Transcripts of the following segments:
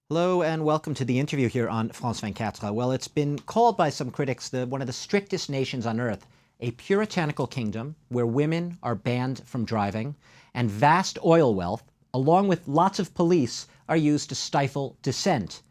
Hello and welcome to the interview here on France 24. Well, it's been called by some critics one of the strictest nations on earth, a puritanical kingdom where women are banned from driving and vast oil wealth, along with lots of police, are used to stifle dissent.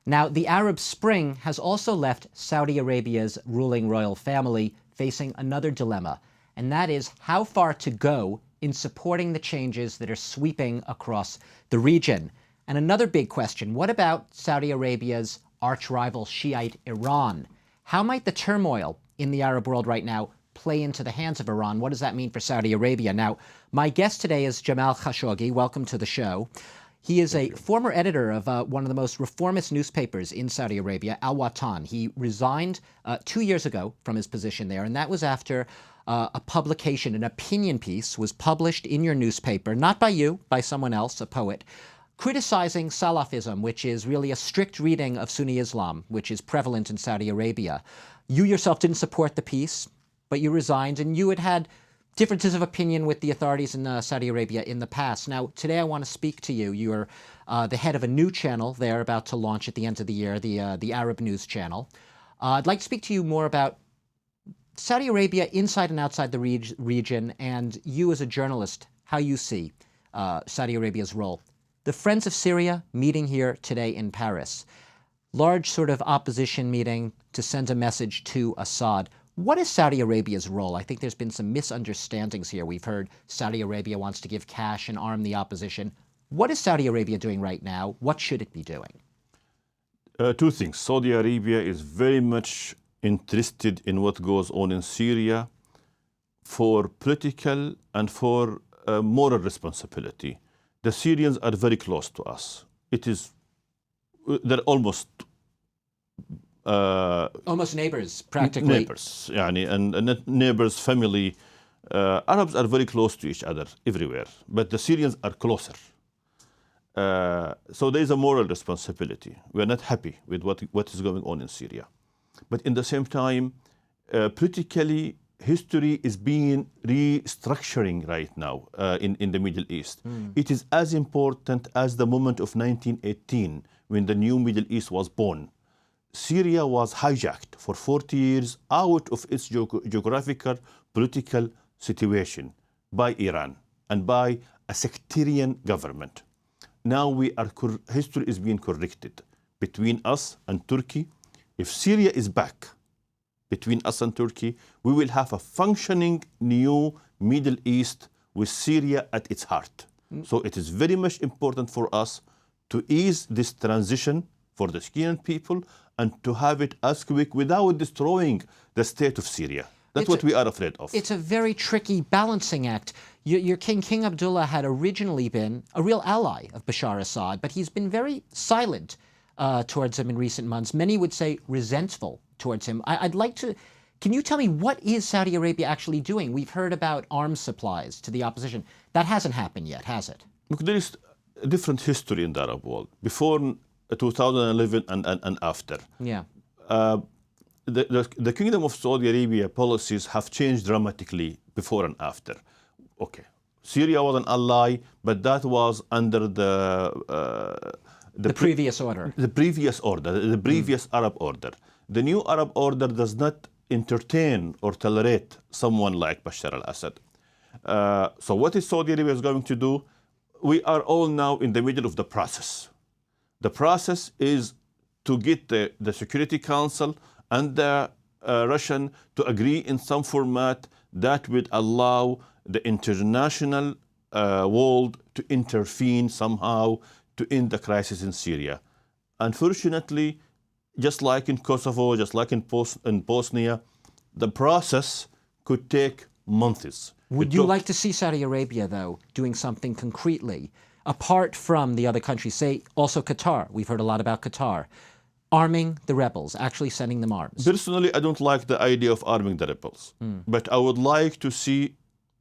Now, the Arab Spring has also left Saudi Arabia's ruling royal family facing another dilemma, and that is how far to go in supporting the changes that are sweeping across the region. And another big question, what about Saudi Arabia's arch-rival Shiite Iran? How might the turmoil in the Arab world right now play into the hands of Iran? What does that mean for Saudi Arabia? Now, my guest today is Jamal Khashoggi. Welcome to the show. He is a former editor of one of the most reformist newspapers in Saudi Arabia, Al Watan. He resigned 2 years ago from his position there, and that was after a publication, an opinion piece, was published in your newspaper, not by you, by someone else, a poet, criticizing Salafism, which is really a strict reading of Sunni Islam, which is prevalent in Saudi Arabia. You yourself didn't support the piece, but you resigned, and you had differences of opinion with the authorities in Saudi Arabia in the past. Now, today I want to speak to you. You're the head of a new channel they're about to launch at the end of the year, the Arab News Channel. I'd like to speak to you more about Saudi Arabia inside and outside the region, and you as a journalist, how you see Saudi Arabia's role. The Friends of Syria meeting here today in Paris. Large sort of opposition meeting to send a message to Assad. What is Saudi Arabia's role? I think there's been some misunderstandings here. We've heard Saudi Arabia wants to give cash and arm the opposition. What is Saudi Arabia doing right now? What should it be doing? Two things. Saudi Arabia is very much interested in what goes on in Syria for political and for moral responsibility. The Syrians are very close to us. They're almost neighbors, practically. Neighbors, and neighbors, family. Arabs are very close to each other everywhere, but the Syrians are closer. So there is a moral responsibility. We are not happy with what is going on in Syria. But in the same time, politically, history is being restructuring right now in the Middle East. It is as important as the moment of 1918 when the new Middle East was born. Syria was hijacked for 40 years out of its geographical, political situation by Iran and by a sectarian government. Now history is being corrected between us and Turkey. If Syria is back between us and Turkey, we will have a functioning new Middle East with Syria at its heart. So it is very much important for us to ease this transition for the Syrian people and to have it as quick without destroying the state of Syria. That's what we are afraid of. It's a very tricky balancing act. Your King Abdullah had originally been a real ally of Bashar Assad, but he's been very silent towards him in recent months. Many would say resentful towards him. Can you tell me what is Saudi Arabia actually doing? We've heard about arms supplies to the opposition. That hasn't happened yet, has it? Look, there is a different history in the Arab world. Before 2011 and after. Yeah. The Kingdom of Saudi Arabia policies have changed dramatically before and after. Okay, Syria was an ally, but that was under the previous order. The previous order, the previous Arab order. The new Arab order does not entertain or tolerate someone like Bashar al-Assad. So what is Saudi Arabia is going to do? We are all now in the middle of the process. The process is to get the Security Council and the Russian to agree in some format that would allow the international world to intervene somehow to end the crisis in Syria. Unfortunately, just like in Kosovo, just like in Bosnia, the process could take months. Would you like to see Saudi Arabia, though, doing something concretely, apart from the other countries, say also Qatar? We've heard a lot about Qatar. Arming the rebels, actually sending them arms. Personally, I don't like the idea of arming the rebels. But I would like to see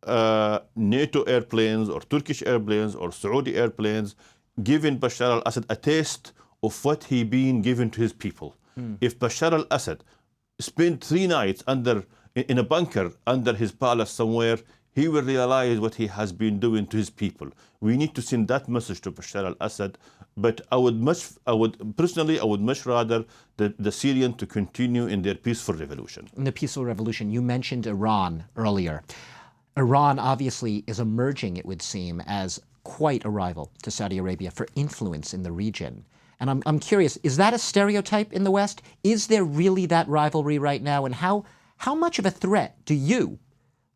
NATO airplanes or Turkish airplanes or Saudi airplanes giving Bashar al-Assad a taste of what he been given to his people. If Bashar al-Assad spent 3 nights in a bunker under his palace somewhere, he will realize what he has been doing to his people. We need to send that message to Bashar al-Assad. But I would much rather the Syrians to continue in their peaceful revolution. In the peaceful revolution, you mentioned Iran earlier. Iran obviously is emerging, it would seem, as quite a rival to Saudi Arabia for influence in the region. And I'm curious, is that a stereotype in the West? Is there really that rivalry right now? And how much of a threat do you,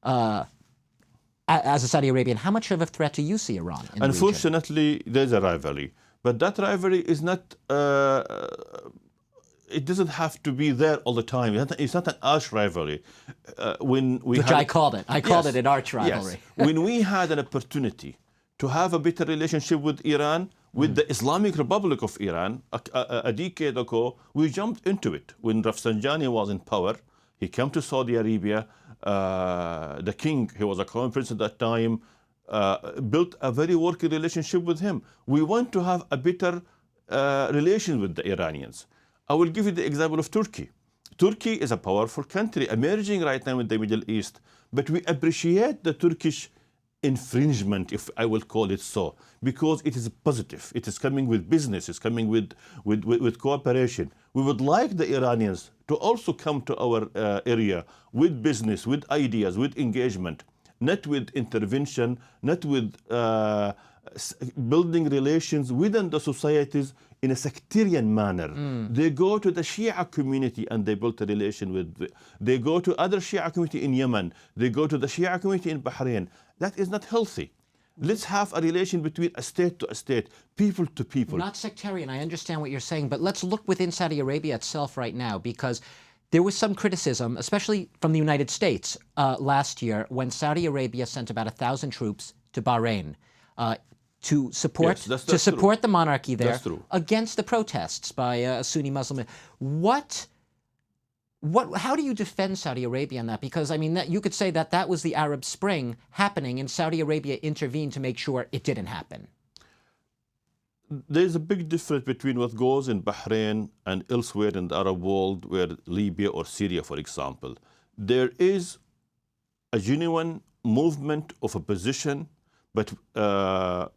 as a Saudi Arabian, how much of a threat do you see Iran in the region? Unfortunately, there's a rivalry. But that rivalry is not, it doesn't have to be there all the time. It's not an arch rivalry. I called it an arch rivalry. Yes. When we had an opportunity to have a better relationship with Iran, with the Islamic Republic of Iran, a decade ago, we jumped into it. When Rafsanjani was in power, he came to Saudi Arabia. The king, he was a crown prince at that time, built a very working relationship with him. We want to have a better relation with the Iranians. I will give you the example of Turkey. Turkey is a powerful country emerging right now in the Middle East, but we appreciate the Turkish infringement, if I will call it so, because it is positive. It is coming with business, it's coming with cooperation. We would like the Iranians to also come to our area with business, with ideas, with engagement, not with intervention, not with building relations within the societies in a sectarian manner. They go to the Shia community and they build a relation with, they go to other Shia community in Yemen, they go to the Shia community in Bahrain. That is not healthy. Let's have a relation between a state to a state, people to people. Not sectarian, I understand what you're saying, but let's look within Saudi Arabia itself right now, because there was some criticism, especially from the United States last year, when Saudi Arabia sent about 1,000 troops to Bahrain to support the monarchy there against the protests by a Sunni Muslim. How do you defend Saudi Arabia on that? Because I mean, you could say that was the Arab Spring happening, and Saudi Arabia intervened to make sure it didn't happen. There's a big difference between what goes in Bahrain and elsewhere in the Arab world, where Libya or Syria, for example. There is a genuine movement of opposition, but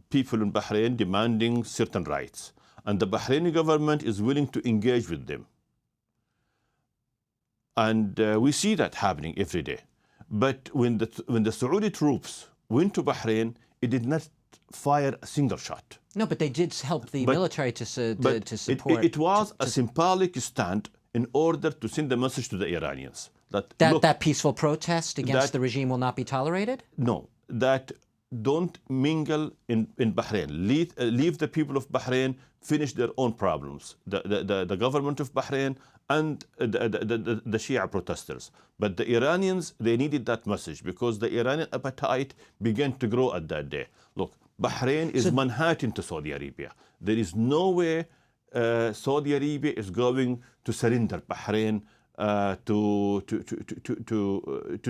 people in Bahrain demanding certain rights. And the Bahraini government is willing to engage with them. And we see that happening every day. But when the Saudi troops went to Bahrain, it did not fire a single shot. No, but they did help the military to support. It was a symbolic stand in order to send a message to the Iranians. That peaceful protest against the regime will not be tolerated? No, that don't mingle in Bahrain. Leave the people of Bahrain finish their own problems. The government of Bahrain and the Shia protesters. But the Iranians, they needed that message because the Iranian appetite began to grow at that day. Look, Bahrain is Manhattan to Saudi Arabia. There is no way Saudi Arabia is going to surrender Bahrain, to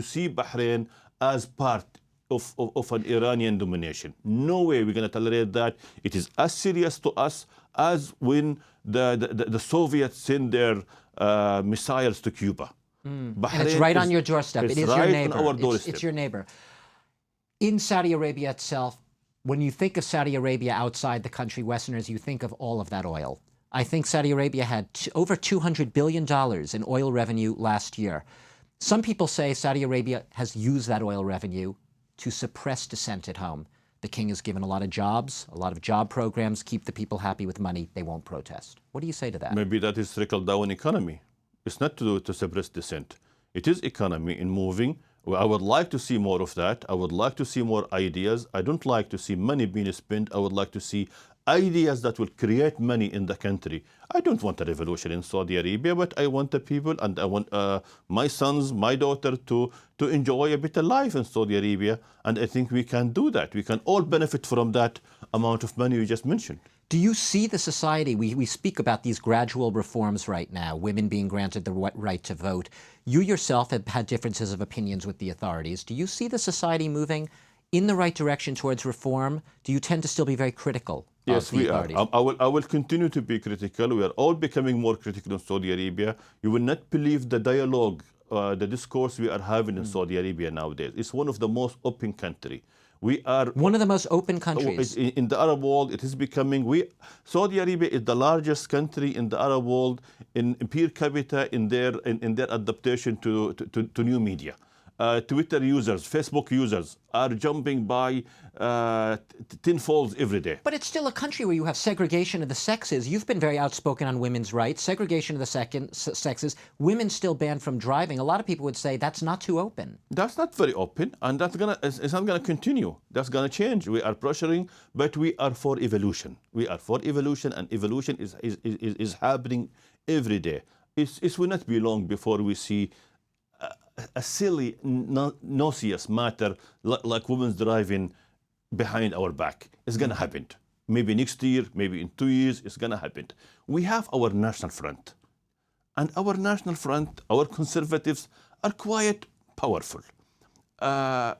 see Bahrain as part of an Iranian domination. No way we're going to tolerate that. It is as serious to us as when the Soviets sent their missiles to Cuba. And it's right on your doorstep. It is right your neighbor. On our doorstep. It's your neighbor. In Saudi Arabia itself, when you think of Saudi Arabia outside the country, Westerners, you think of all of that oil. I think Saudi Arabia had over $200 billion in oil revenue last year. Some people say Saudi Arabia has used that oil revenue to suppress dissent at home. The king has given a lot of jobs, a lot of job programs, keep the people happy with money. They won't protest. What do you say to that? Maybe that is trickle-down economy. It's not to suppress dissent. It is economy in moving. I would like to see more of that. I would like to see more ideas. I don't like to see money being spent. I would like to see ideas that will create money in the country. I don't want a revolution in Saudi Arabia, but I want the people and I want my sons, my daughter to enjoy a better life in Saudi Arabia. And I think we can do that. We can all benefit from that amount of money you just mentioned. Do you see the society, we speak about these gradual reforms right now, women being granted the right to vote. You yourself have had differences of opinions with the authorities. Do you see the society moving in the right direction towards reform? Do you tend to still be very critical Yes, of the we authorities? are. I will continue to be critical. We are all becoming more critical in Saudi Arabia. You will not believe the dialogue the discourse we are having in Saudi Arabia nowadays. It's one of the most open country. We are one of the most open countries. in the Arab world. It is becoming. Saudi Arabia is the largest country in the Arab world in per capita in their adaptation to new media. Twitter users, Facebook users are jumping by tenfold every day. But it's still a country where you have segregation of the sexes. You've been very outspoken on women's rights, segregation of the sexes, women still banned from driving. A lot of people would say that's not too open. That's not very open, and it's not gonna continue. That's gonna change. We are pressuring, but we are for evolution. We are for evolution, and evolution is happening every day. It will not be long before we see a silly, nauseous matter like women's driving behind our back. It's going to happen. Maybe next year, maybe in 2 years, it's going to happen. We have our national front. And our national front, our conservatives, are quite powerful. I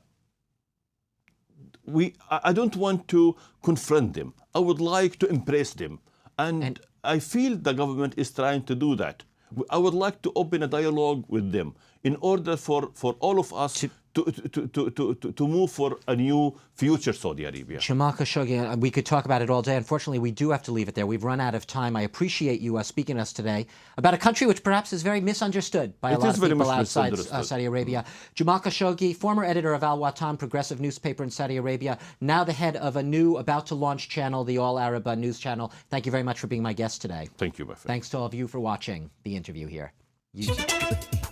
don't want to confront them. I would like to impress them. And I feel the government is trying to do that. I would like to open a dialogue with them in order for all of us to move for a new future Saudi Arabia. Jamal Khashoggi, we could talk about it all day. Unfortunately, we do have to leave it there. We've run out of time. I appreciate you speaking to us today about a country which perhaps is very misunderstood by a lot of people outside Saudi Arabia. Jamal Khashoggi, former editor of Al Watan, progressive newspaper in Saudi Arabia, now the head of a new, about-to-launch channel, the All Arab News Channel. Thank you very much for being my guest today. Thank you, my friend. Thanks to all of you for watching the interview here. YouTube.